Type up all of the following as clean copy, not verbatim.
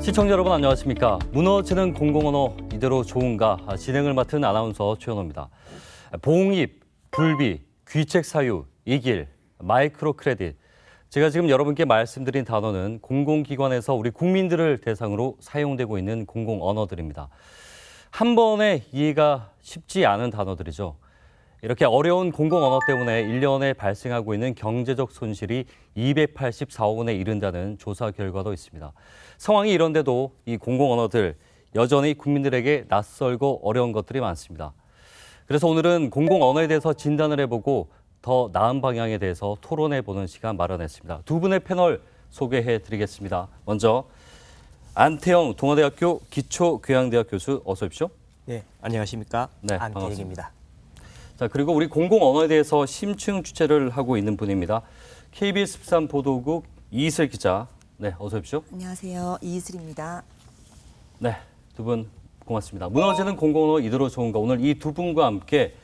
시청자 여러분 안녕하십니까? 무너지는 공공언어 이대로 좋은가? 진행을 맡은 아나운서 최현호입니다. 봉입, 불비, 귀책 사유, 이길, 마이크로 크레딧. 제가 지금 여러분께 말씀드린 단어는 공공기관에서 우리 국민들을 대상으로 사용되고 있는 공공언어들입니다. 한 번에 이해가 쉽지 않은 단어들이죠. 이렇게 어려운 공공언어 때문에 1년에 발생하고 있는 경제적 손실이 284억 원에 이른다는 조사 결과도 있습니다. 상황이 이런데도 이 공공언어들 여전히 국민들에게 낯설고 어려운 것들이 많습니다. 그래서 오늘은 공공언어에 대해서 진단을 해보고 더 나은 방향에 대해서 토론해보는 시간 마련했습니다. 두 분의 패널 소개해드리겠습니다. 먼저 안태영 동아대학교 기초교양대학 교수 어서 오십시오. 네, 안녕하십니까? 네, 안태영입니다. 자, 그리고 우리 공공언어에 대해서 심층 취재를 하고 있는 분입니다. KBS 부산 보도국 이슬 기자. 네, 어서 오십시오. 안녕하세요. 이슬입니다. 네, 두 분 고맙습니다. 무너지는 공공언어 이대로 좋은가? 오늘 이 두 분과 함께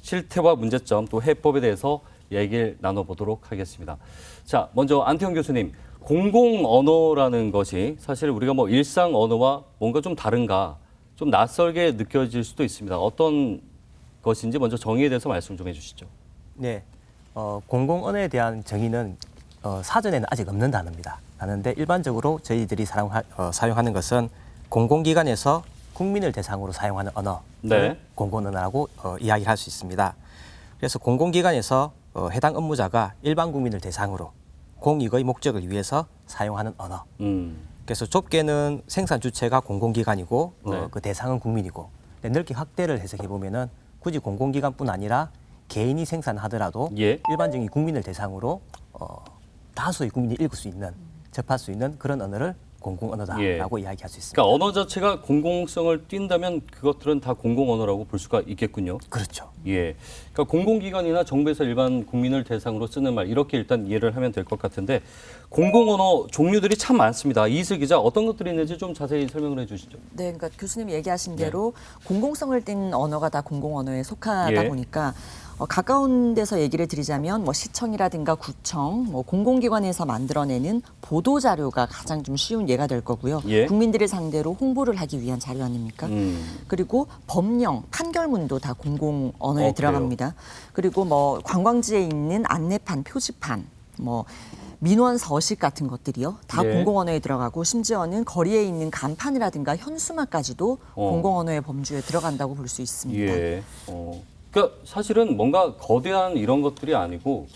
실태와 문제점 또 해법에 대해서 얘기를 나눠보도록 하겠습니다. 자, 먼저 안태영 교수님, 공공언어라는 것이 사실 우리가 뭐 일상 언어와 뭔가 좀 다른가, 좀 낯설게 느껴질 수도 있습니다. 어떤 것인지 먼저 정의에 대해서 말씀 좀 해주시죠. 네, 공공언어에 대한 정의는 사전에는 아직 없는 단어입니다. 단어인데 일반적으로 저희들이 사용하는 것은 공공기관에서 국민을 대상으로 사용하는 언어를 네. 공공언어라고 이야기를 할 수 있습니다. 그래서 공공기관에서 해당 업무자가 일반 국민을 대상으로 공익의 목적을 위해서 사용하는 언어. 그래서 좁게는 생산 주체가 공공기관이고 네. 그 대상은 국민이고, 넓게 확대를 해석해 보면은 굳이 공공기관뿐 아니라 개인이 생산하더라도 예. 일반적인 국민을 대상으로 다수의 국민이 읽을 수 있는, 접할 수 있는 그런 언어를 공공언어다라고 이야기할 수 있습니다. 그러니까 언어 자체가 공공성을 띈다면 그것들은 다 공공언어라고 볼 수가 있겠군요. 그렇죠. 예. 그러니까 공공기관이나 정부에서 일반 국민을 대상으로 쓰는 말 이렇게 일단 이해를 하면 될 것 같은데 공공언어 종류들이 참 많습니다. 이슬 기자 어떤 것들이 있는지 좀 자세히 설명을 해주시죠. 네, 그러니까 교수님이 얘기하신 대로 공공성을 띤 언어가 다 공공언어에 속하다 예. 보니까 가까운 데서 얘기를 드리자면 뭐 시청이라든가 구청, 뭐 공공기관에서 만들어내는 보도 자료가 가장 좀 쉬운 예가 될 거고요. 예. 국민들을 상대로 홍보를 하기 위한 자료 아닙니까? 그리고 법령, 판결문도 다 공공언어에 들어갑니다. 그리고 뭐 관광지에 있는 안내판, 표지판, 뭐 민원 서식 같은 것들이요. 다 예. 공공언어에 들어가고 심지어는 거리에 있는 간판이라든가 현수막까지도 공공언어의 범주에 들어간다고 볼 수 있습니다. 예. 그러니까 사실은 뭔가 거대한 이런 것들이 아니고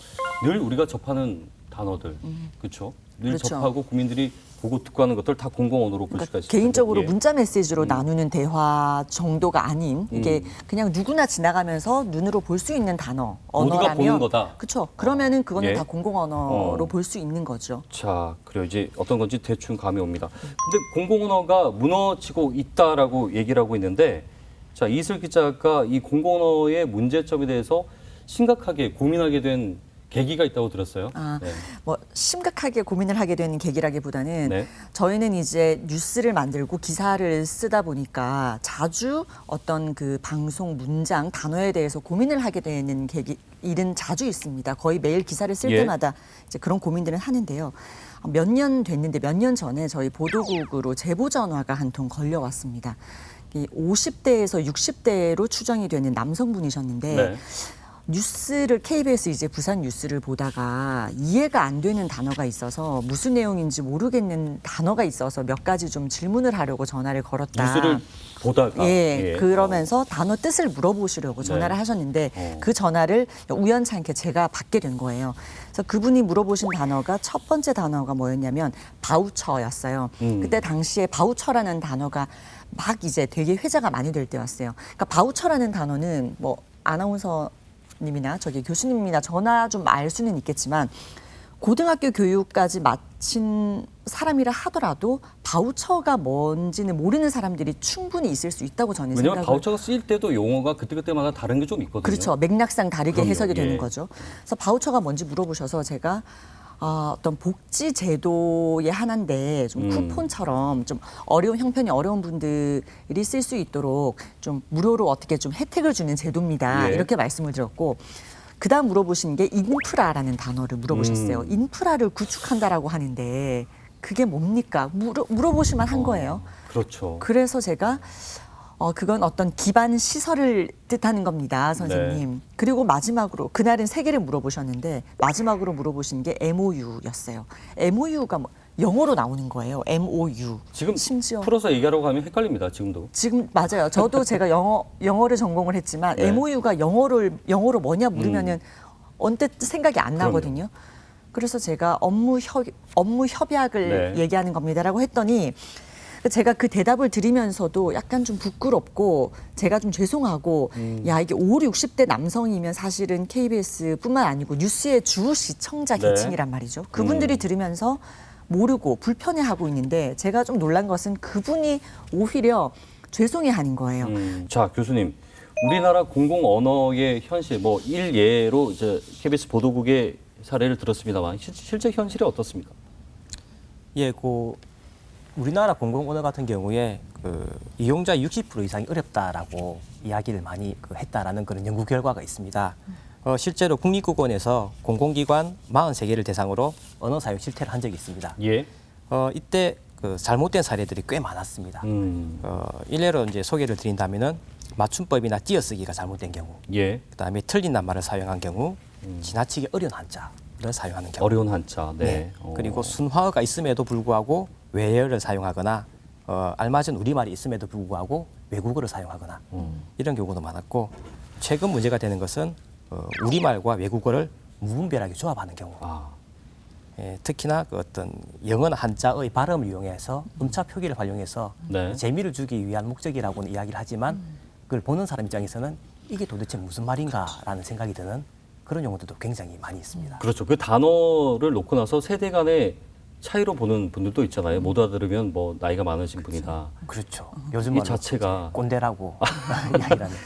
늘 우리가 접하는 단어들, 그렇죠? 늘 그렇죠. 접하고 국민들이 보고 듣고 하는 것들 다 공공언어로 볼 수가 있습니다. 개인적으로 예. 문자 메시지로 나누는 대화 정도가 아닌 이게 그냥 누구나 지나가면서 눈으로 볼 수 있는 단어, 모두가 언어라면 보는 거다. 그렇죠. 그러면은 그거는 예. 다 공공언어로 볼 수 있는 거죠. 자, 그래요. 이제 어떤 건지 대충 감이 옵니다. 근데 공공언어가 무너지고 있다라고 얘기를 하고 있는데 자, 이슬 기자가 이 공공언어의 문제점에 대해서 심각하게 고민하게 된 계기가 있다고 들었어요. 네. 뭐 심각하게 고민을 하게 된 계기라기보다는 네. 저희는 이제 뉴스를 만들고 기사를 쓰다 보니까 자주 어떤 그 방송 문장 단어에 대해서 고민을 하게 되는 일은 자주 있습니다. 거의 매일 기사를 쓸 예. 때마다 이제 그런 고민들은 하는데요. 몇 년 됐는데 몇 년 전에 저희 보도국으로 제보 전화가 한 통 걸려왔습니다. 이 50대에서 60대로 추정이 되는 남성분이셨는데 네. 뉴스를 KBS 이제 부산 뉴스를 보다가 이해가 안 되는 단어가 있어서 무슨 내용인지 모르겠는 단어가 있어서 몇 가지 좀 질문을 하려고 전화를 걸었다. 뉴스를 보다가 예, 그러면서 단어 뜻을 물어보시려고 전화를 네. 하셨는데 그 전화를 우연찮게 제가 받게 된 거예요. 그래서 그분이 물어보신 단어가 첫 번째 단어가 뭐였냐면 바우처였어요. 그때 당시에 바우처라는 단어가 막 이제 되게 회자가 많이 될 때였어요. 그러니까 바우처라는 단어는 뭐 아나운서님이나 저기 교수님이나 저나 좀 알 수는 있겠지만 고등학교 교육까지 마친 사람이라 하더라도 바우처가 뭔지는 모르는 사람들이 충분히 있을 수 있다고 저는 왜냐하면 생각을. 바우처가 쓰일 때도 용어가 그때그때마다 다른 게 좀 있거든요. 그렇죠. 맥락상 다르게 그럼요. 해석이 되는 예. 거죠. 그래서 바우처가 뭔지 물어보셔서 제가 어떤 복지 제도의 하나인데 좀 쿠폰처럼 좀 어려운 형편이 어려운 분들이 쓸 수 있도록 좀 무료로 어떻게 좀 혜택을 주는 제도입니다. 예. 이렇게 말씀을 드렸고 그다음 물어보신 게 인프라라는 단어를 물어보셨어요. 인프라를 구축한다라고 하는데 그게 뭡니까? 물어보실만 한 거예요. 그렇죠. 그래서 제가 그건 어떤 기반 시설을 뜻하는 겁니다, 선생님. 네. 그리고 마지막으로 그날은 세 개를 물어보셨는데 마지막으로 물어보신 게 MOU였어요. MOU가 뭐 영어로 나오는 거예요. MOU. 지금 심지어 풀어서 얘기하려고 하면 헷갈립니다. 지금도. 지금 맞아요. 저도 제가 영어를 전공을 했지만 네. MOU가 영어로 뭐냐 물으면은 언뜻 생각이 안 나거든요. 그래서 제가 업무 협약을 네. 얘기하는 겁니다라고 했더니 제가 그 대답을 드리면서도 약간 좀 부끄럽고 제가 좀 죄송하고 야 이게 50, 60대 남성이면 사실은 KBS뿐만 아니고 뉴스의 주 시청자 네. 계층이란 말이죠. 그분들이 들으면서 모르고 불편해하고 있는데 제가 좀 놀란 것은 그분이 오히려 죄송해하는 거예요. 자, 교수님. 우리나라 공공 언어의 현실, 뭐 일예로 이제 KBS 보도국의 사례를 들었습니다만 실제 현실이 어떻습니까? 예, 우리나라 공공 언어 같은 경우에 이용자 60% 이상이 어렵다라고 이야기를 많이 했다라는 그런 연구 결과가 있습니다. 실제로 국립국어원에서 공공기관 43개를 대상으로 언어 사용 실태를 한 적이 있습니다. 예. 이때 잘못된 사례들이 꽤 많았습니다. 일례로 이제 소개를 드린다면은 맞춤법이나 띄어쓰기가 잘못된 경우, 예. 그다음에 틀린 낱말을 사용한 경우, 지나치게 어려운 한자를 사용하는 경우, 어려운 한자. 네. 네. 그리고 순화어가 있음에도 불구하고 외래어를 사용하거나 알맞은 우리말이 있음에도 불구하고 외국어를 사용하거나 이런 경우도 많았고 최근 문제가 되는 것은 우리말과 외국어를 무분별하게 조합하는 경우. 예, 특히나 어떤 영어나 한자의 발음을 이용해서 음차 표기를 활용해서 네. 재미를 주기 위한 목적이라고는 이야기를 하지만 그걸 보는 사람 입장에서는 이게 도대체 무슨 말인가라는 생각이 드는 그런 용어들도 굉장히 많이 있습니다. 그렇죠. 그 단어를 놓고 나서 세대 간의 차이로 보는 분들도 있잖아요. 못 알아들으면 뭐 나이가 많으신 분이다. 그렇죠. 요즘 이 말로 자체가 꼰대라고 이야기를 하는.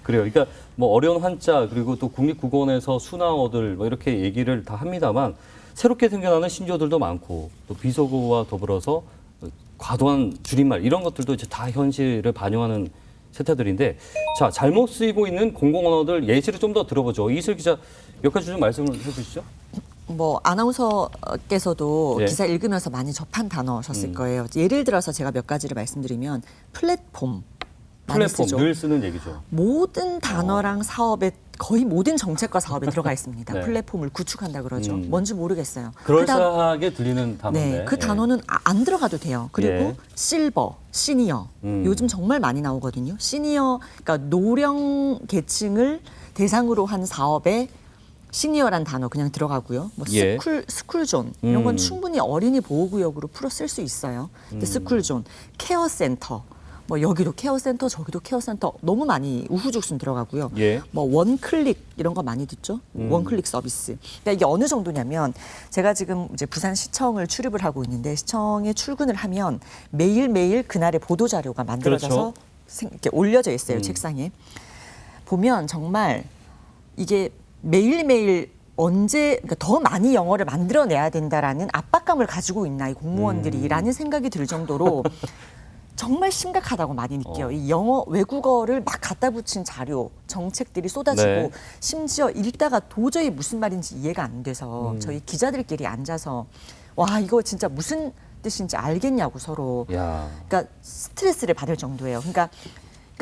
그래요. 그러니까 뭐 어려운 한자 그리고 또 국립국어원에서 순화어들 뭐 이렇게 얘기를 다 합니다만 새롭게 생겨나는 신조어들도 많고 또 비속어와 더불어서 과도한 줄임말 이런 것들도 이제 다 현실을 반영하는 세태들인데 자 잘못 쓰이고 있는 공공언어들 예시를 좀 더 들어보죠. 이슬 기자 몇 가지 좀 말씀을 해주시죠. 뭐 아나운서께서도 예. 기사 읽으면서 많이 접한 단어셨을 거예요. 예를 들어서 제가 몇 가지를 말씀드리면 플랫폼 많이 플랫폼 쓰죠. 늘 쓰는 얘기죠. 모든 단어랑 사업에 거의 모든 정책과 사업에 들어가 있습니다. 네. 플랫폼을 구축한다 그러죠. 뭔지 모르겠어요. 그럴싸하게 들리는 단어인데. 네, 그 단어는 안 들어가도 돼요. 그리고 예. 실버, 시니어. 요즘 정말 많이 나오거든요. 시니어, 그러니까 노령 계층을 대상으로 한 사업에 시니어란 단어 그냥 들어가고요. 뭐 예. 스쿨존 이런 건 충분히 어린이 보호구역으로 풀어 쓸 수 있어요. 근데 스쿨존, 케어센터, 뭐 여기도 케어센터, 저기도 케어센터 너무 많이 우후죽순 들어가고요. 예. 뭐 원클릭 이런 거 많이 듣죠. 원클릭 서비스. 그러니까 이게 어느 정도냐면 제가 지금 이제 부산시청을 출입을 하고 있는데 시청에 출근을 하면 매일매일 그날의 보도 자료가 만들어져서 그렇죠. 이렇게 올려져 있어요. 책상에. 보면 정말 이게 매일매일 언제 그러니까 더 많이 영어를 만들어내야 된다라는 압박감을 가지고 있나 이 공무원들이라는 생각이 들 정도로 정말 심각하다고 많이 느껴요. 이 영어 외국어를 막 갖다 붙인 자료, 정책들이 쏟아지고 네. 심지어 읽다가 도저히 무슨 말인지 이해가 안 돼서 저희 기자들끼리 앉아서 와 이거 진짜 무슨 뜻인지 알겠냐고 서로. 야. 그러니까 스트레스를 받을 정도예요. 그러니까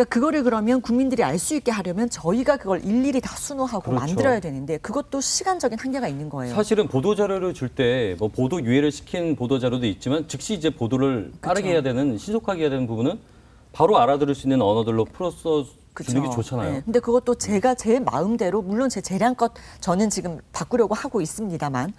그거를 그러면 국민들이 알 수 있게 하려면 저희가 그걸 일일이 다 순호하고 그렇죠. 만들어야 되는데 그것도 시간적인 한계가 있는 거예요. 사실은 보도 자료를 줄 때 뭐 보도 유예를 시킨 보도 자료도 있지만 즉시 이제 보도를 빠르게 해야 되는 신속하게 해야 되는 부분은 바로 알아들을 수 있는 언어들로 풀어서 주는 게 좋잖아요. 네. 근데 그것도 제가 제 마음대로 물론 제 재량껏 저는 지금 바꾸려고 하고 있습니다만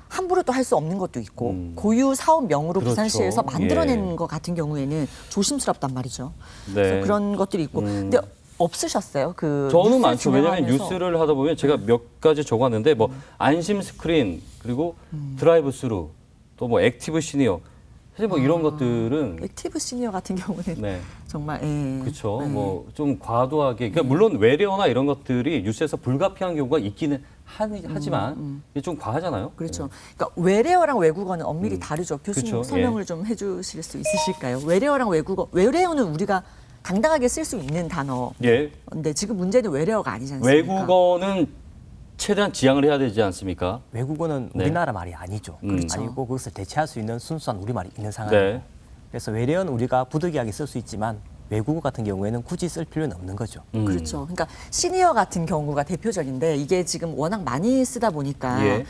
함부로 또 할 수 없는 것도 있고 고유 사업명으로 그렇죠. 부산시에서 만들어낸 예. 것 같은 경우에는 조심스럽단 말이죠. 네. 그래서 그런 것들이 있고 근데 없으셨어요? 그 저는 뉴스 많죠. 왜냐하면 진행하면서. 뉴스를 하다 보면 제가 몇 가지 적어왔는데 뭐 안심 스크린 그리고 드라이브 스루 또 뭐 액티브 시니어 사실 뭐 이런 것들은 액티브 시니어 같은 경우는 네. 정말 예. 그렇죠. 네. 뭐 좀 과도하게 그러니까 물론 외래어나 이런 것들이 뉴스에서 불가피한 경우가 있기는 하지만 이게 좀 과하잖아요. 그렇죠. 그러니까 외래어랑 외국어는 엄밀히 다르죠. 교수님 그렇죠. 설명을 좀 해주실 수 있으실까요? 외래어랑 외국어. 외래어는 우리가 당당하게 쓸 수 있는 단어인데 예. 지금 문제는 외래어가 아니지 않습니까? 외국어는 최대한 지양을 해야 되지 않습니까? 외국어는 네. 우리나라 말이 아니죠. 그렇죠. 아니고 그것을 대체할 수 있는 순수한 우리말이 있는 상황이에요. 네. 그래서 외래어는 우리가 부득이하게 쓸 수 있지만 외국어 같은 경우에는 굳이 쓸 필요는 없는 거죠. 그렇죠. 그러니까 시니어 같은 경우가 대표적인데 이게 지금 워낙 많이 쓰다 보니까 예.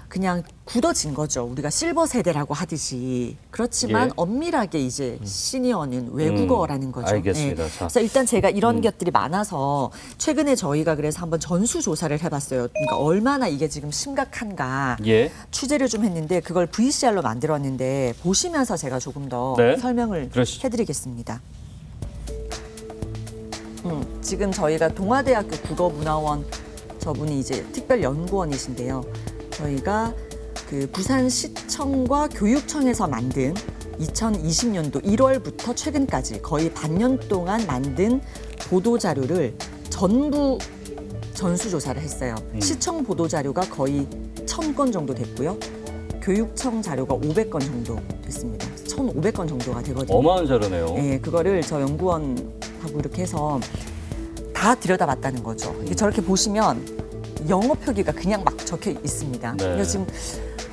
그냥 굳어진 거죠. 우리가 실버 세대라고 하듯이. 그렇지만 예. 엄밀하게 이제 시니어는 외국어라는 거죠. 알겠습니다. 예. 자. 그래서 일단 제가 이런 것들이 많아서 최근에 저희가 그래서 한번 전수 조사를 해봤어요. 그러니까 얼마나 이게 지금 심각한가 예. 취재를 좀 했는데 그걸 VCR로 만들었는데 보시면서 제가 조금 더 네. 설명을 그러시죠. 해드리겠습니다. 지금 저희가 동아대학교 국어문화원 저분이 이제 특별연구원이신데요. 저희가 그 부산시청과 교육청에서 만든 2020년도 1월부터 최근까지 거의 반년 동안 만든 보도자료를 전부 전수조사를 했어요. 시청 보도자료가 거의 1,000건 정도 됐고요. 교육청 자료가 500건 정도 됐습니다. 1,500건 정도가 되거든요. 어마어마한 자료네요. 네, 그거를 저 연구원하고 이렇게 해서 다 들여다봤다는 거죠. 이게 저렇게 보시면 영어 표기가 그냥 막 적혀 있습니다. 네. 그래서 지금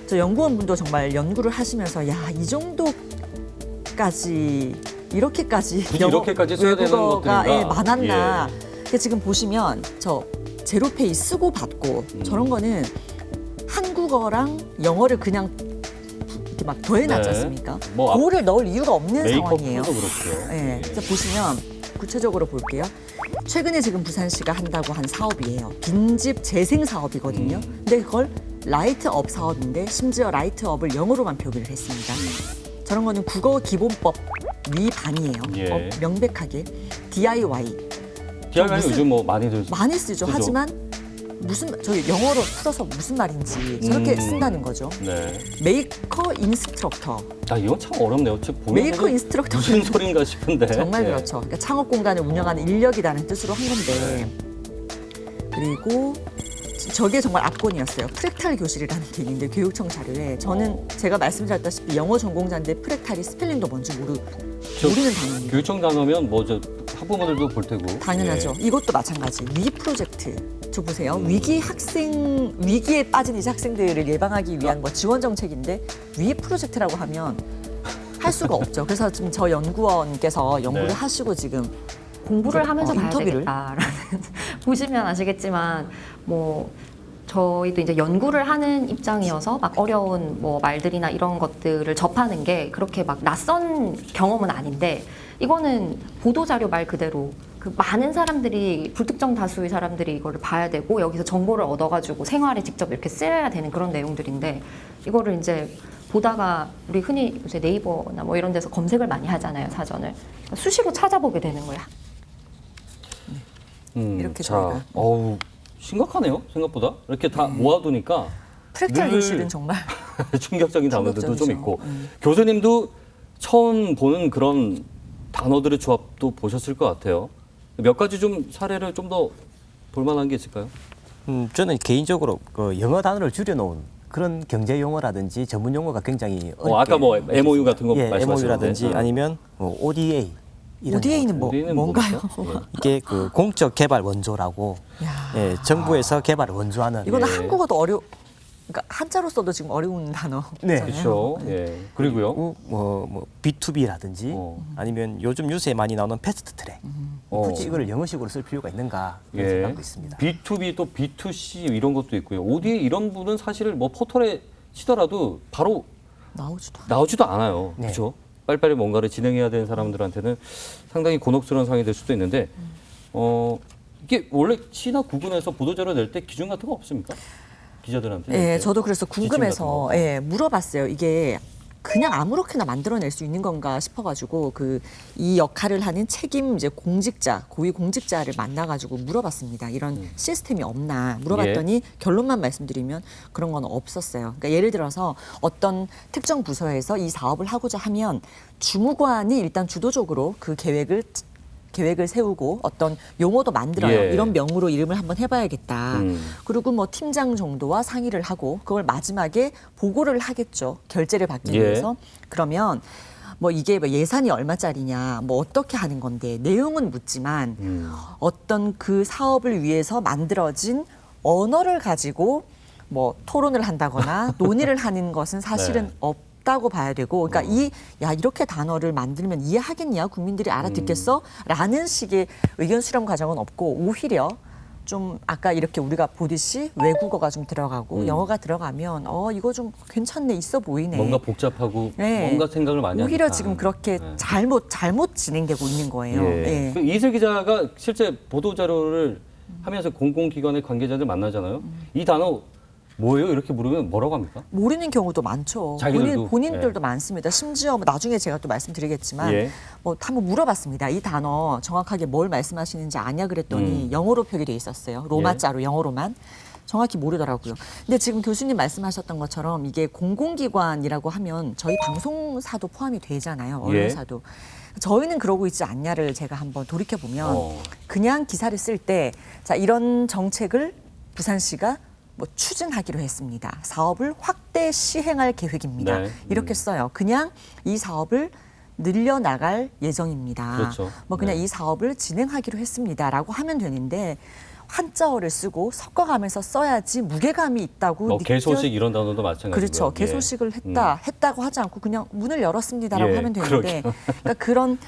저 연구원분도 정말 연구를 하시면서 야, 이 정도까지 이렇게까지 굳이 이렇게까지 써야 되는 외국어가 것들인가? 많았나. 근데 지금 보시면 저 제로페이 쓰고 받고 저런 거는 한국어랑 영어를 그냥 이렇게 막 더해놨지 네. 않습니까? 뭐 그거를 넣을 이유가 없는 상황이에요. 메이커프도 그렇고요. 네, 그래서 보시면 구체적으로 볼게요. 최근에 지금 부산시가 한다고 한 사업이에요. 빈집 재생 사업이거든요. 근데 그걸 라이트업 사업인데 심지어 라이트업을 영어로만 표기를 했습니다. 저런 거는 국어 기본법 위반이에요. 예. 명백하게 DIY DIY는 무슨- 요즘 뭐 많이들 많이 쓰죠. 그죠? 하지만 무슨 저기 영어로 풀어서 무슨 말인지 저렇게 쓴다는 거죠. 네. 메이커 인스트럭터. 아 이건 참 어렵네요. 메이커 인스트럭터 무슨 소린가 싶은데. 정말 네. 그렇죠. 그러니까 창업 공간을 운영하는 인력이라는 뜻으로 한 건데 그리고 저게 정말 압권이었어요. 프랙탈 교실이라는 게 있는데 교육청 자료에 저는 제가 말씀드렸다시피 영어 전공자인데 프랙탈이 스펠링도 뭔지 모르는 단어입니다. 교육청 단어면 뭐 저 학부모들도 볼 테고. 당연하죠. 예. 이것도 마찬가지. 위 프로젝트. 저 보세요. 위기에 빠진 이제 학생들을 예방하기 위한 뭐 지원 정책인데 위 프로젝트라고 하면 할 수가 없죠. 그래서 지금 저 연구원께서 연구를 네. 하시고 지금 공부를 하면서 봐야 인터뷰를 되겠다라는 보시면 아시겠지만 뭐 저희도 이제 연구를 하는 입장이어서 막 어려운 뭐 말들이나 이런 것들을 접하는 게 그렇게 막 낯선 경험은 아닌데 이거는 보도자료 말 그대로 그 많은 사람들이 불특정 다수의 사람들이 이거를 봐야 되고 여기서 정보를 얻어가지고 생활에 직접 이렇게 쓰여야 되는 그런 내용들인데 이거를 이제 보다가 우리 흔히 요새 네이버나 뭐 이런 데서 검색을 많이 하잖아요, 사전을. 수시로 찾아보게 되는 거야. 이렇게 자, 저희가. 어우 심각하네요. 생각보다 이렇게 다 모아두니까 프랙탈 늘 교실은 정말 충격적인 단어들도 좀 충격적이죠. 있고 교수님도 처음 보는 그런 단어들의 조합도 보셨을 것 같아요. 몇 가지 좀 사례를 좀 더 볼만한 게 있을까요? 저는 개인적으로 그 영어 단어를 줄여놓은 그런 경제 용어라든지 전문 용어가 굉장히 아까 뭐 MOU 같은 거 예, 말씀하셨는데 MOU라든지 아니면 뭐 ODA 이런 ODA는 거. ODA는 뭔가요? 뭡니까? 이게 그 공적 개발 원조라고 야. 예, 정부에서 개발을 원조하는 이거는 예. 한국어도 그러니까 한자로 써도 지금 어려운 단어잖아요. 네. 그렇죠. 예. 그리고요. 뭐 B2B라든지 아니면 요즘 뉴스에 많이 나오는 패스트 트랙 굳이 이걸 영어식으로 쓸 필요가 있는가 그런 예. 생각도 있습니다. B2B 또 B2C 이런 것도 있고요. ODA 이런 분은 사실 뭐 포털에 치더라도 바로 나오지도 않아요. 네. 그렇죠? 빨리빨리 뭔가를 진행해야 되는 사람들한테는 상당히 곤혹스러운 상황이 될 수도 있는데 이게 원래 시나 구군에서 보도자료 낼 때 기준 같은 거 없습니까? 기자들한테. 예, 이렇게 저도 그래서 지침 궁금해서 같은 거. 예, 물어봤어요. 이게 그냥 아무렇게나 만들어낼 수 있는 건가 싶어가지고 이 역할을 하는 책임 이제 공직자, 고위 공직자를 만나가지고 물어봤습니다. 이런 시스템이 없나 물어봤더니 결론만 말씀드리면 그런 건 없었어요. 그러니까 예를 들어서 어떤 특정 부서에서 이 사업을 하고자 하면 주무관이 일단 주도적으로 그 계획을 세우고 어떤 용어도 만들어요. 예. 이런 명으로 이름을 한번 해봐야겠다. 그리고 뭐 팀장 정도와 상의를 하고 그걸 마지막에 보고를 하겠죠. 결제를 받기 예. 위해서. 그러면 뭐 이게 뭐 예산이 얼마짜리냐, 뭐 어떻게 하는 건데 내용은 묻지만 어떤 그 사업을 위해서 만들어진 언어를 가지고 뭐 토론을 한다거나 논의를 하는 것은 사실은 네. 없다고 봐야 되고, 그러니까 이렇게 단어를 만들면 이해하겠냐, 국민들이 알아듣겠어? 라는 식의 의견 수렴 과정은 없고, 오히려 좀 아까 이렇게 우리가 보듯이 외국어가 좀 들어가고 영어가 들어가면 이거 좀 괜찮네, 있어 보이네. 뭔가 복잡하고 네. 뭔가 생각을 많이 오히려 하니까. 지금 그렇게 네. 잘못 진행되고 있는 거예요. 예. 예. 그 이슬 기자가 실제 보도 자료를 하면서 공공기관의 관계자들 만나잖아요. 이 단어 뭐예요? 이렇게 물으면 뭐라고 합니까? 모르는 경우도 많죠. 자기들도? 본인들도 예. 많습니다. 심지어 뭐 나중에 제가 또 말씀드리겠지만 예. 뭐 한번 물어봤습니다. 이 단어 정확하게 뭘 말씀하시는지 아냐 그랬더니 영어로 표기돼 있었어요. 로마자로 영어로만. 정확히 모르더라고요. 근데 지금 교수님 말씀하셨던 것처럼 이게 공공기관이라고 하면 저희 방송사도 포함이 되잖아요. 언론사도. 저희는 그러고 있지 않냐를 제가 한번 돌이켜보면 그냥 기사를 쓸 때 자, 이런 정책을 부산시가 뭐 추진하기로 했습니다. 사업을 확대 시행할 계획입니다. 네. 이렇게 써요. 그냥 이 사업을 늘려나갈 예정입니다. 그렇죠. 뭐 그냥 네. 이 사업을 진행하기로 했습니다라고 하면 되는데 한자어를 쓰고 섞어가면서 써야지 무게감이 있다고 뭐 개소식 이런 단어도 마찬가지고요. 그렇죠. 예. 개소식을 했다고 하지 않고 그냥 문을 열었습니다라고 예, 하면 되는데 그러니까 그런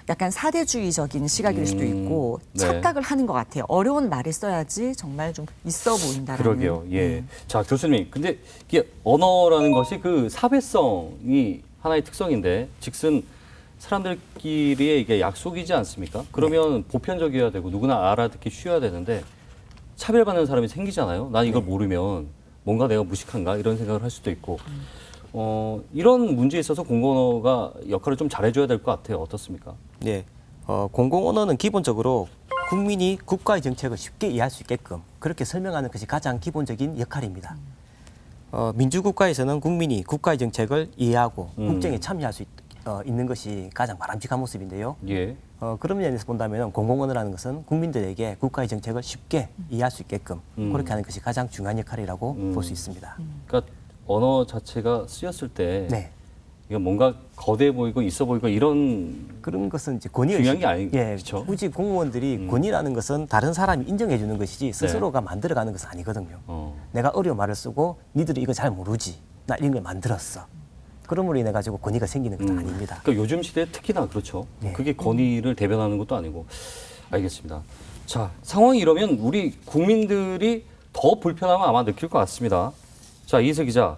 약간 사대주의적인 시각일 수도 있고 네. 착각을 하는 것 같아요. 어려운 말을 써야지 정말 좀 있어 보인다라는. 그러게요. 예. 자, 교수님. 근데 이게 언어라는 것이 그 사회성이 하나의 특성인데, 즉슨 사람들끼리의 이게 약속이지 않습니까? 그러면 보편적이어야 되고 누구나 알아듣기 쉬워야 되는데 차별받는 사람이 생기잖아요. 난 이걸 모르면 뭔가 내가 무식한가 이런 생각을 할 수도 있고. 이런 문제에 있어서 공공언어가 역할을 좀 잘해줘야 될 것 같아요. 어떻습니까? 네, 공공언어는 기본적으로 국민이 국가의 정책을 쉽게 이해할 수 있게끔 그렇게 설명하는 것이 가장 기본적인 역할입니다. 민주국가에서는 국민이 국가의 정책을 이해하고 국정에 참여할 수 있는 것이 가장 바람직한 모습인데요. 예. 그런 면에서 본다면 공공언어라는 것은 국민들에게 국가의 정책을 쉽게 이해할 수 있게끔 그렇게 하는 것이 가장 중요한 역할이라고 볼 수 있습니다. 그러니까 언어 자체가 쓰였을 때 네. 이거 뭔가 거대해 보이고 있어 보이고 이런 그런 것은 이제 권위 중요한 게 아니- 예, 그렇죠? 굳이 공무원들이 권위라는 것은 다른 사람이 인정해 주는 것이지 스스로가 만들어가는 것은 아니거든요. 내가 어려운 말을 쓰고 니들이 이거 잘 모르지. 나 이런 걸 만들었어. 그러므로 인해 가지고 권위가 생기는 것은 아닙니다. 그러니까 요즘 시대에 특히나 그렇죠. 예. 그게 권위를 대변하는 것도 아니고. 알겠습니다. 자, 상황이 이러면 우리 국민들이 더 불편함을 아마 느낄 것 같습니다. 자, 이희슬 기자.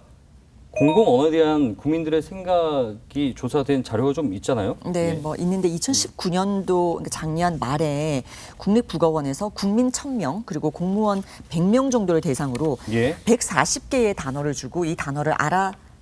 공공언어에 대한 국민들의 생각이 조사된 자료가 좀 있잖아요. 네, 뭐 있는데 2019년도 그러니까 작년 말에 국립국어원에서 국민 1000명 그리고 공무원 100명 정도를 대상으로 예. 140개의 단어를 주고 이 단어를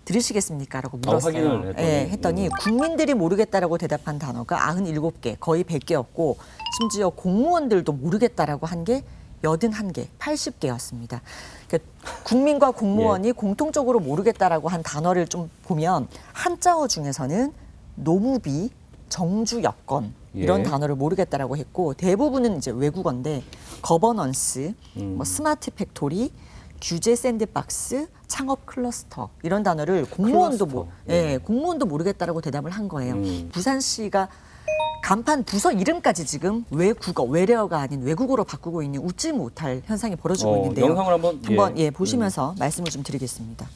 들으시겠습니까? 라고 물었어요. 확인을 했더니. 예, 했더니 국민들이 모르겠다라고 대답한 단어가 97개, 거의 100개였고 심지어 공무원들도 모르겠다라고 한 게 81개, 80개였습니다. 그러니까 국민과 공무원이 공통적으로 모르겠다라고 한 단어를 좀 보면 한자어 중에서는 노무비, 정주 여건 이런 예. 단어를 모르겠다라고 했고 대부분은 이제 외국어인데 거버넌스, 뭐 스마트 팩토리, 규제 샌드박스, 창업 클러스터 이런 단어를 공무원도 클러스터. 공무원도 모르겠다라고 대답을 한 거예요. 부산시가 간판 부서 이름까지 지금 외국어, 외래어가 아닌 외국어로 바꾸고 있는 웃지 못할 현상이 벌어지고 있는데요. 영상을 한번 보시면서 말씀을 좀 드리겠습니다.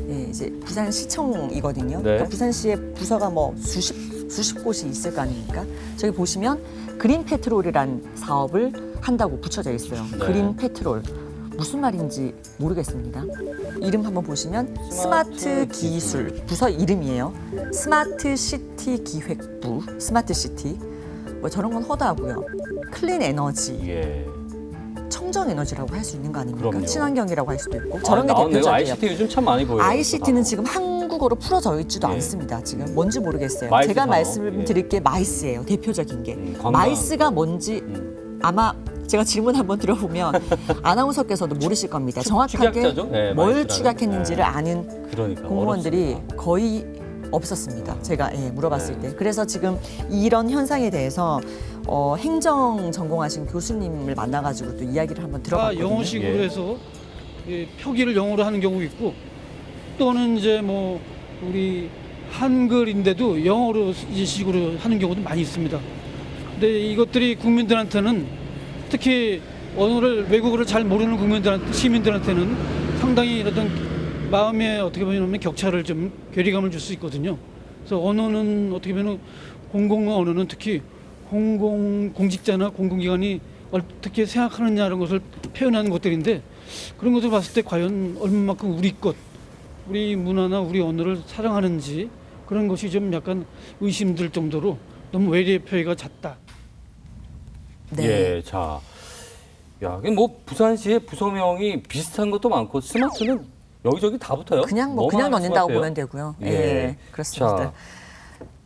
예, 이제 부산시청이거든요. 네. 그러니까 부산시의 부서가 뭐 수십 곳이 있을 거 아닙니까? 저기 보시면 그린 페트롤이라는 사업을 한다고 붙여져 있어요. 네. 그린 페트롤. 무슨 말인지 모르겠습니다. 이름 한번 보시면 스마트 기술 부서 이름이에요. 스마트 시티 기획부, 스마트 시티. 뭐 저런 건 허다하고요. 클린 에너지, 예. 청정 에너지라고 할 수 있는 거 아닙니까? 그럼요. 친환경이라고 할 수도 있고 저런 게 나왔네요. 대표적이에요. ICT 요즘 참 많이 보여요. ICT는 지금 한국어로 풀어져 있지도 예. 않습니다. 지금 뭔지 모르겠어요. 마이스 제가 산업. 말씀드릴 게 마이스예요. 대표적인 게. 관광. 마이스가 뭔지 아마 제가 질문 한번 들어보면 아나운서께서도 모르실 겁니다. 정확하게 축약자죠? 네, 뭘 마이스라는. 추격했는지를 네. 아는 그러니까 공무원들이 어렵습니다. 거의 없었습니다. 제가 물어봤을 네. 때. 그래서 지금 이런 현상에 대해서 행정 전공하신 교수님을 만나가지고 또 이야기를 한번 들어봤거든요. 영어식으로 예. 해서 표기를 영어로 하는 경우 있고 또는 이제 뭐 우리 한글인데도 영어로 이 식으로 하는 경우도 많이 있습니다. 근데 이것들이 국민들한테는 특히 언어를 외국어를 잘 모르는 국민들한테 시민들한테는 상당히 어떤 마음의 어떻게 보면 격차를 좀 괴리감을 줄 수 있거든요. 그래서 언어는 어떻게 보면 공공 언어는 특히 공직자나 공공기관이 어떻게 생각하느냐 이런 것을 표현하는 것들인데 그런 것을 봤을 때 과연 얼마만큼 우리 것, 우리 문화나 우리 언어를 사랑하는지 그런 것이 좀 약간 의심될 정도로 너무 외래 표현이 잦다. 네. 예, 자, 야, 뭐 부산시의 부서명이 비슷한 것도 많고 스마트는 여기저기 다 붙어요. 그냥 너무 그냥 넣는다고 스마트해요. 보면 되고요. 예. 예, 그렇습니다. 자,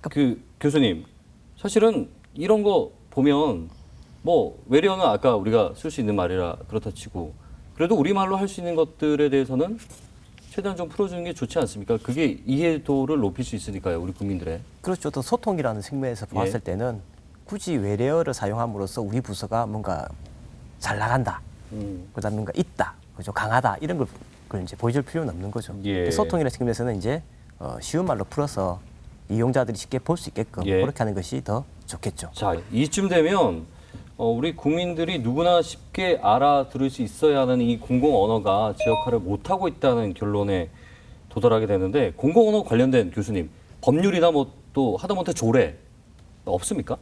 그 교수님, 사실은 이런 거 보면 뭐 외래어는 아까 우리가 쓸 수 있는 말이라 그렇다 치고 그래도 우리말로 할 수 있는 것들에 대해서는 최대한 좀 풀어주는 게 좋지 않습니까? 그게 이해도를 높일 수 있으니까요, 우리 국민들의. 그렇죠. 또 소통이라는 측면에서 봤을 예. 때는 굳이 외래어를 사용함으로써 우리 부서가 뭔가 잘 나간다. 그다음에 뭔가 있다. 그죠? 강하다. 이런 걸 이제 보여줄 필요는 없는 거죠. 예. 소통이라는 측면에서는 이제 쉬운 말로 풀어서 이용자들이 쉽게 볼 수 있게끔 예. 그렇게 하는 것이 더 좋겠죠. 자, 이쯤 되면 우리 국민들이 누구나 쉽게 알아들을 수 있어야 하는 이 공공 언어가 제 역할을 못하고 있다는 결론에 도달하게 되는데 공공 언어 관련된 교수님 법률이나 뭐 또 하다못해 조례 없습니까?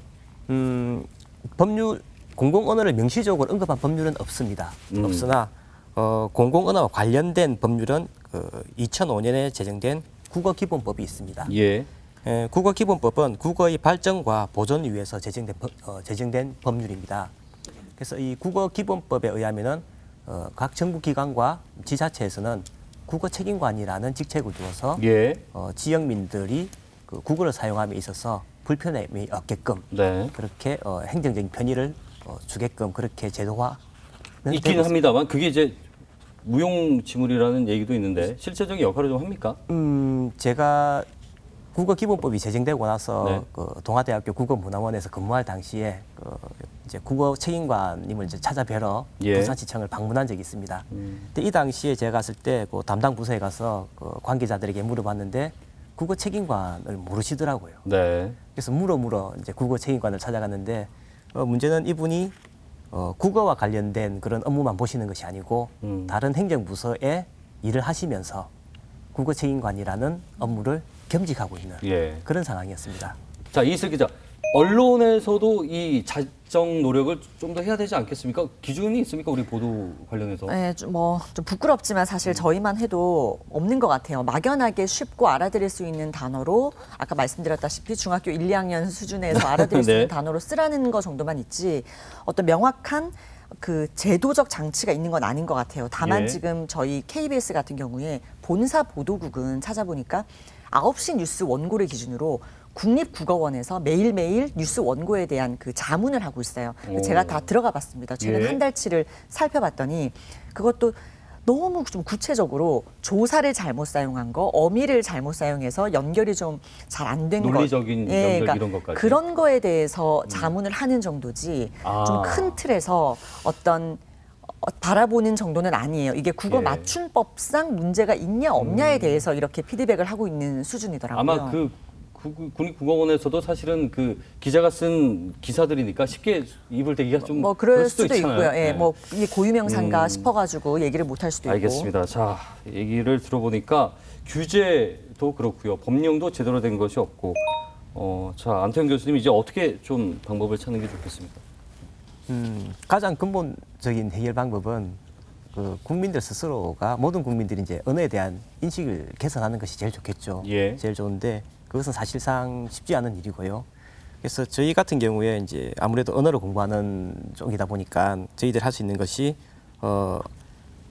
법률 공공 언어를 명시적으로 언급한 법률은 없습니다. 없으나 공공 언어와 관련된 법률은 2005년에 제정된 국어기본법이 있습니다. 예. 국어기본법은 국어의 발전과 보존을 위해서 제정된 법률입니다. 그래서 이 국어기본법에 의하면은 각 정부기관과 지자체에서는 국어책임관이라는 직책을 두어서 예. 지역민들이 그 국어를 사용함에 있어서 불편함이 없게끔 네. 그렇게 행정적인 편의를 주게끔 그렇게 제도화 있긴 합니다만 그게 이제 무용지물이라는 얘기도 있는데 실제적인 역할을 좀 합니까? 제가 국어기본법이 제정되고 나서 네. 그 동아대학교 국어문화원에서 근무할 당시에 이제 국어 책임관님을 이제 찾아뵈러 예. 부산시청을 방문한 적이 있습니다. 근데 이 당시에 제가 갔을 때 그 담당 부서에 가서 그 관계자들에게 물어봤는데 국어 책임관을 모르시더라고요. 네. 그래서 물어 이제 국어 책임관을 찾아갔는데 문제는 이분이 국어와 관련된 그런 업무만 보시는 것이 아니고 다른 행정부서에 일을 하시면서 국어 책임관이라는 업무를 겸직하고 있는 예. 그런 상황이었습니다. 자, 이슬 기자. 언론에서도 이 자정 노력을 좀 더 해야 되지 않겠습니까? 기준이 있습니까? 우리 보도 관련해서. 네, 좀 부끄럽지만 사실 저희만 해도 없는 것 같아요. 막연하게 쉽고 알아들을 수 있는 단어로 아까 말씀드렸다시피 중학교 1, 2학년 수준에서 알아들을 수 네. 있는 단어로 쓰라는 거 정도만 있지 어떤 명확한 그 제도적 장치가 있는 건 아닌 것 같아요. 다만 예. 지금 저희 KBS 같은 경우에 본사 보도국은 찾아보니까 9시 뉴스 원고를 기준으로 국립국어원에서 매일매일 뉴스 원고에 대한 그 자문을 하고 있어요. 제가 다 들어가 봤습니다. 최근 예. 한 달치를 살펴봤더니 그것도 너무 좀 구체적으로 조사를 잘못 사용한 거, 어미를 잘못 사용해서 연결이 좀 잘 안 된 것. 논리적인 연결 이런 것까지. 그런 거에 대해서 자문을 하는 정도지 아. 좀 큰 틀에서 어떤 바라보는 정도는 아니에요. 이게 국어 예. 맞춤법상 문제가 있냐 없냐에 대해서 이렇게 피드백을 하고 있는 수준이더라고요. 아마 그 국립국어원에서도 사실은 그 기자가 쓴 기사들이니까 쉽게 입을 대기가 좀 뭐 그럴 수도 수도 있잖아요. 있고요. 예, 네. 뭐 이게 고유명사인가 싶어가지고 얘기를 못 할 수도 있고. 알겠습니다. 자, 얘기를 들어보니까 규제도 그렇고요. 법령도 제대로 된 것이 없고. 자, 안태영 교수님 이제 어떻게 좀 방법을 찾는 게 좋겠습니까? 가장 근본적인 해결 방법은 그 국민들 스스로가 모든 국민들이 이제 언어에 대한 인식을 개선하는 것이 제일 좋겠죠. 예. 제일 좋은데 그것은 사실상 쉽지 않은 일이고요. 그래서 저희 같은 경우에 이제 아무래도 언어를 공부하는 쪽이다 보니까 저희들 할 수 있는 것이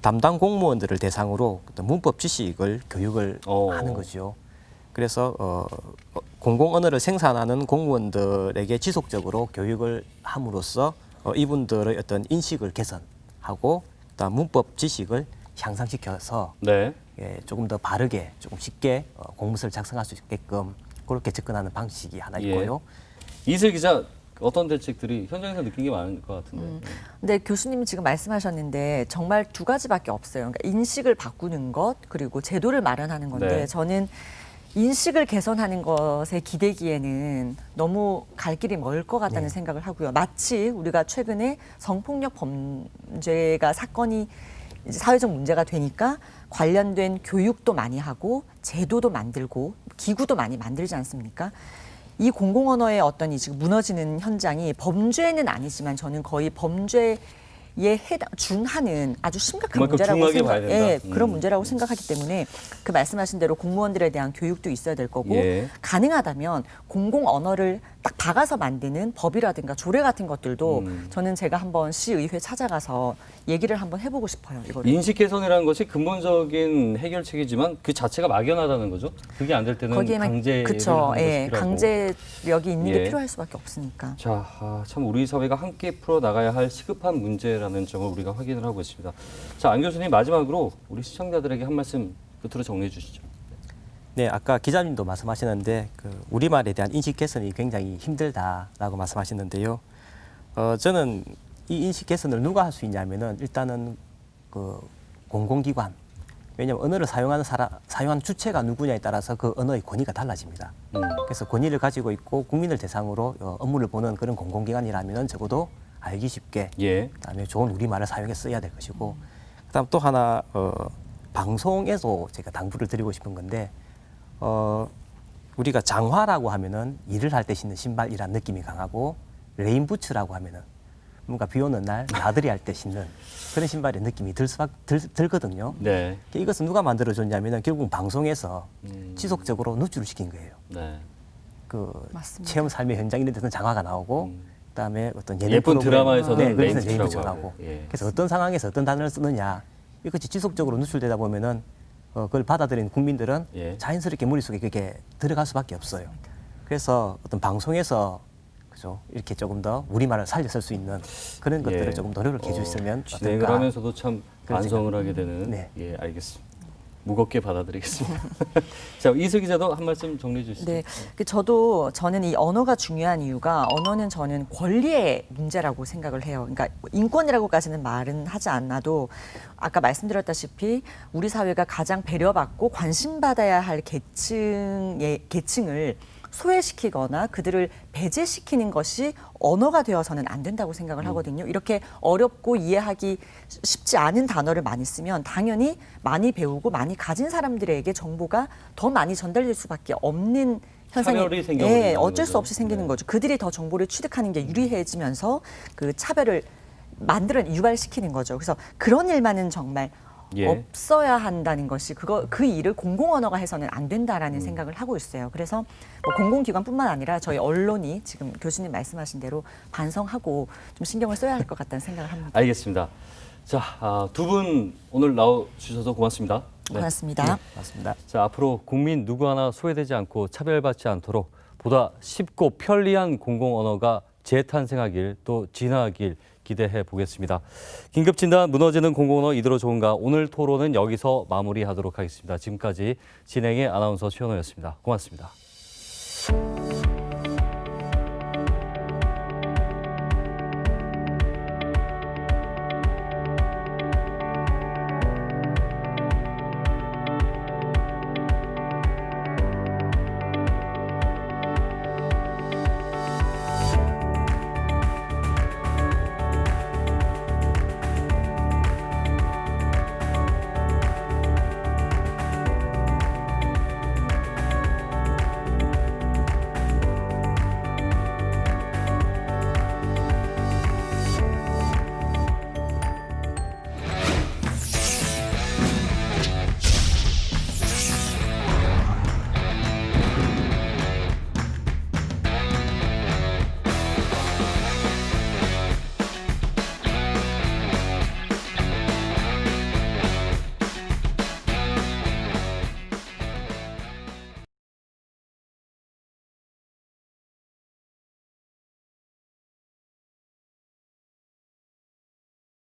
담당 공무원들을 대상으로 어떤 문법 지식을 교육을 하는 거죠. 그래서 공공 언어를 생산하는 공무원들에게 지속적으로 교육을 함으로써 이분들의 어떤 인식을 개선하고 그다음 문법 지식을 향상시켜서 네. 예, 조금 더 바르게 조금 쉽게 공문서를 작성할 수 있게끔 그렇게 접근하는 방식이 하나 있고요. 예. 이슬 기자 어떤 대책들이 현장에서 느낀 게 많은 것 같은데. 근데 교수님이 지금 말씀하셨는데 정말 두 가지밖에 없어요. 그러니까 인식을 바꾸는 것 그리고 제도를 마련하는 건데 네. 저는 인식을 개선하는 것에 기대기에는 너무 갈 길이 멀 것 같다는 생각을 하고요. 마치 우리가 최근에 성폭력 범죄가 사건이 이제 사회적 문제가 되니까 관련된 교육도 많이 하고 제도도 만들고 기구도 많이 만들지 않습니까? 이 공공언어의 어떤 이 지금 무너지는 현장이 범죄는 아니지만 저는 거의 범죄에 준하는 아주 심각한 그만큼 문제라고 중하게 봐야 된다. 예, 그런 문제라고 생각하기 때문에 그 말씀하신 대로 공무원들에 대한 교육도 있어야 될 거고 예. 가능하다면 공공 언어를 딱 박아서 만드는 법이라든가 조례 같은 것들도 저는 제가 한번 시의회 찾아가서 얘기를 한번 해보고 싶어요. 이거를. 인식 개선이라는 것이 근본적인 해결책이지만 그 자체가 막연하다는 거죠. 그게 안 될 때는 강제를 그쵸, 하는 것이 예, 필요하고. 강제력이 있는 예. 게 필요할 수밖에 없으니까. 자, 참 우리 사회가 함께 풀어 나가야 할 시급한 문제라는 점을 우리가 확인을 하고 있습니다. 자, 안 교수님 마지막으로 우리 시청자들에게 한 말씀 끝으로 정리해 주시죠. 네, 아까 기자님도 말씀하셨는데 그 우리말에 대한 인식 개선이 굉장히 힘들다라고 말씀하셨는데요. 저는 이 인식 개선을 누가 할 수 있냐면은 일단은 그 공공기관, 왜냐하면 언어를 사용하는 주체가 누구냐에 따라서 그 언어의 권위가 달라집니다. 그래서 권위를 가지고 있고 국민을 대상으로 업무를 보는 그런 공공기관이라면은 적어도 알기 쉽게, 예. 그다음에 좋은 우리말을 사용해 써야 될 것이고, 그다음 또 하나 방송에서 제가 당부를 드리고 싶은 건데, 우리가 장화라고 하면은 일을 할 때 신는 신발이란 느낌이 강하고, 레인부츠라고 하면은 뭔가 비 오는 날 나들이 할 때 신는 그런 신발의 느낌이 들거든요. 네. 이것은 누가 만들어줬냐면은 결국 방송에서 지속적으로 누출을 시킨 거예요. 네. 그 맞습니다. 체험 삶의 현장 이런 데서는 장화가 나오고, 그다음에 어떤 예능 예쁜 프로그램, 드라마에서는 네, 거기서 레인부츠라고 레인부츠가 하고. 나오고. 예. 그래서 어떤 상황에서 어떤 단어를 쓰느냐 이것이 지속적으로 누출되다 보면은 그걸 받아들이는 국민들은 예. 자연스럽게 머릿속에 그게 들어갈 수밖에 없어요. 그래서 어떤 방송에서 그죠 이렇게 조금 더 우리말을 살려 쓸 수 있는 그런 것들을 예. 조금 노력을 해주셨으면 진행을 어떨까. 하면서도 참 그런 반성을 생각. 하게 되는. 네. 예, 알겠습니다. 무겁게 받아들이겠습니다. 자, 이슬 기자도 한 말씀 정리해 주시죠. 네, 저는 이 언어가 중요한 이유가 언어는 저는 권리의 문제라고 생각을 해요. 그러니까 인권이라고까지는 말은 하지 않아도 아까 말씀드렸다시피 우리 사회가 가장 배려받고 관심받아야 할 계층을 소외시키거나 그들을 배제시키는 것이 언어가 되어서는 안 된다고 생각을 하거든요. 이렇게 어렵고 이해하기 쉽지 않은 단어를 많이 쓰면 당연히 많이 배우고 많이 가진 사람들에게 정보가 더 많이 전달될 수밖에 없는 현상이 차별이 생겨버린다는 예, 어쩔 수 거죠. 없이 생기는 네. 거죠. 그들이 더 정보를 취득하는 게 유리해지면서 그 차별을 유발시키는 거죠. 그래서 그런 일만은 정말 예. 없어야 한다는 것이 그 일을 공공언어가 해서는 안 된다라는 생각을 하고 있어요. 그래서 뭐 공공기관뿐만 아니라 저희 언론이 지금 교수님 말씀하신 대로 반성하고 좀 신경을 써야 할 것 같다는 생각을 합니다. 알겠습니다. 자, 두 분 오늘 나와주셔서 고맙습니다. 네. 고맙습니다. 맞습니다. 자, 앞으로 국민 누구 하나 소외되지 않고 차별받지 않도록 보다 쉽고 편리한 공공언어가 재탄생하길 또 진화하길 기대해 보겠습니다. 긴급진단 무너지는 공공언어 이대로 좋은가 오늘 토론은 여기서 마무리하도록 하겠습니다. 지금까지 진행의 아나운서 최현호였습니다. 고맙습니다.